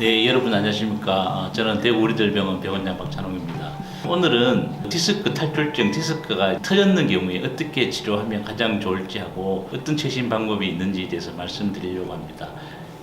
네, 여러분 안녕하십니까. 저는 대구 우리들병원 병원장 박찬홍입니다. 오늘은 디스크 탈출증, 디스크가 터졌는 경우에 어떻게 치료하면 가장 좋을지 하고 어떤 최신 방법이 있는지에 대해서 말씀드리려고 합니다.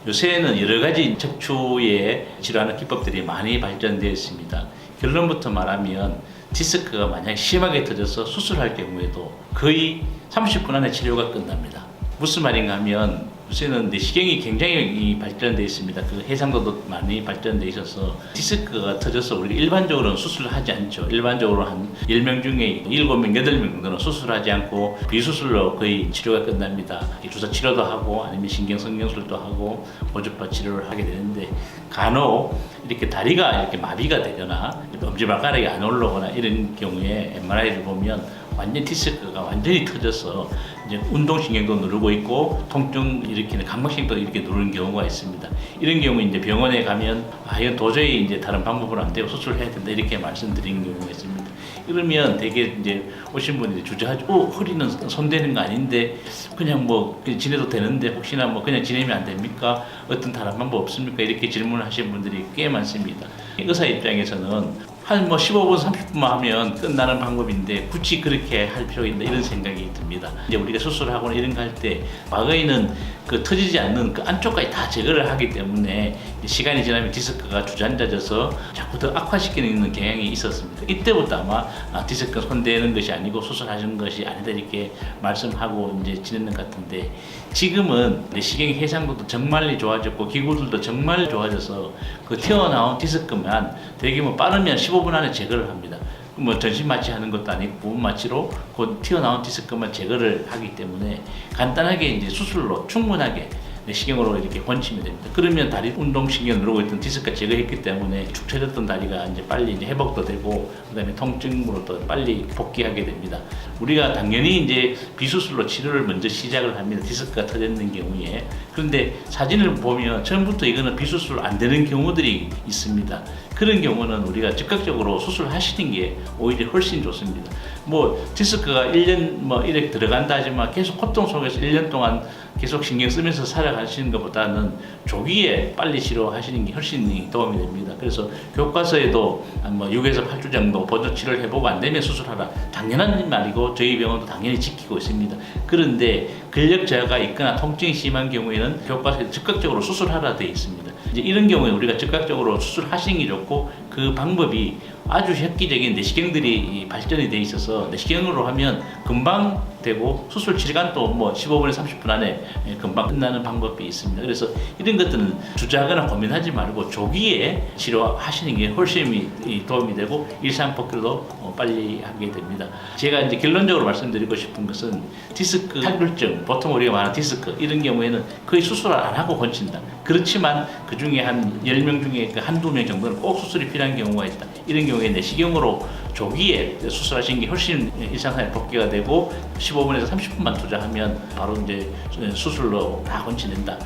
요새는 여러 가지 척추에 치료하는 기법들이 많이 발전되어 있습니다. 결론부터 말하면 디스크가 만약 심하게 터져서 수술할 경우에도 거의 30분 안에 치료가 끝납니다. 무슨 말인가 하면 요새는 내시경이 굉장히 발전되어 있습니다. 그 해상도도 많이 발전되어 있어서 디스크가 터져서 우리가 일반적으로는 수술을 하지 않죠. 일반적으로 한 10명 중에 7명, 8명 정도는 수술하지 않고 비수술로 거의 치료가 끝납니다. 주사 치료도 하고 아니면 신경성형술도 하고 고주파 치료를 하게 되는데 간혹 이렇게 다리가 이렇게 마비가 되거나 엄지발가락이 안 올라오거나 이런 경우에 MRI를 보면 완전 디스크가 완전히 터져서 이제 운동신경도 누르고 있고 통증 일으키는 감각신경도 이렇게 누르는 경우가 있습니다. 이런 경우 이제 병원에 가면 이건 도저히 이제 다른 방법으로 안 되고 수술해야 된다 이렇게 말씀드리는 경우가 있습니다. 이러면 되게 이제 오신 분들이 주저하죠. 허리는 손대는 거 아닌데 그냥 뭐 지내도 되는데 혹시나 뭐 그냥 지내면 안 됩니까? 어떤 다른 방법 없습니까? 이렇게 질문을 하시는 분들이 꽤 많습니다. 의사 입장에서는 한 뭐 15분, 30분만 하면 끝나는 방법인데 굳이 그렇게 할 필요가 있나 이런 생각이 듭니다. 이제 우리가 수술하거나 이런 거 할 때 과거에는 그 터지지 않는 그 안쪽까지 다 제거를 하기 때문에 시간이 지나면 디스크가 주저앉아져서 자꾸 더 악화시키는 경향이 있었습니다. 이때부터 아마 디스크 손대는 것이 아니고 수술하는 것이 아니다 이렇게 말씀하고 이제 지내는 것 같은데 지금은 내시경의 해상도도 정말 좋아졌고 기구들도 정말 좋아져서 그 튀어나온 디스크만 되게 뭐 빠르면 15분 안에 제거를 합니다. 뭐 전신 마취 하는 것도 아니고 부분 마취로 그 튀어나온 디스크만 제거를 하기 때문에 간단하게 이제 수술로 충분하게 내시경으로 이렇게 권치면 됩니다. 그러면 다리 운동신경 누르고 있던 디스크가 제거했기 때문에 축 처졌던 다리가 이제 빨리 이제 회복도 되고 그다음에 통증으로 또 빨리 복귀하게 됩니다. 우리가 당연히 이제 비수술로 치료를 먼저 시작을 합니다. 디스크가 터졌는 경우에. 그런데 사진을 보면 처음부터 이거는 비수술 안 되는 경우들이 있습니다. 그런 경우는 우리가 즉각적으로 수술하시는 게 오히려 훨씬 좋습니다. 뭐 디스크가 1년 뭐 이렇게 들어간다 하지만 계속 고통 속에서 1년 동안 계속 신경 쓰면서 살아가시는 것보다는 조기에 빨리 치료하시는 게 훨씬 도움이 됩니다. 그래서 교과서에도 뭐 6에서 8주 정도 보조 치료를 해보고 안 되면 수술하라. 당연한 말이고 저희 병원도 당연히 지키고 있습니다. 그런데 근력 저하가 있거나 통증이 심한 경우에는 교과서에 즉각적으로 수술하라 되어 있습니다. 이제 이런 경우에 우리가 즉각적으로 수술하시는 게 좋고 그 방법이 아주 획기적인 내시경들이 발전이 돼 있어서 내시경으로 하면 금방 되고 수술 시간도 뭐 15분에서 30분 안에 금방 끝나는 방법이 있습니다. 그래서 이런 것들은 주저하거나 고민하지 말고 조기에 치료하시는 게 훨씬 도움이 되고 일상 복귀도 빨리 하게 됩니다. 제가 이제 결론적으로 말씀드리고 싶은 것은 디스크 탈출증, 보통 우리가 말하는 디스크 이런 경우에는 거의 수술을 안 하고 고친다. 그렇지만 그 중에 한 10명 중에 그 한두 명 정도는 꼭 수술이 필요한 경우가 있다. 이런 경우에 내시경으로 조기에 수술하시는 게 훨씬 일상생활 복귀가 되고 15분에서 30분만 투자하면 바로 이제 수술로 다 고치는다.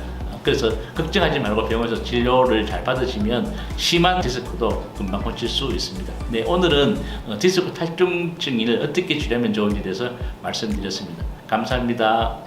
그래서 걱정하지 말고 병원에서 진료를 잘 받으시면 심한 디스크도 금방 고칠 수 있습니다. 네, 오늘은 디스크 탈출증을 어떻게 치료하면 좋은지에 대해서 말씀드렸습니다. 감사합니다.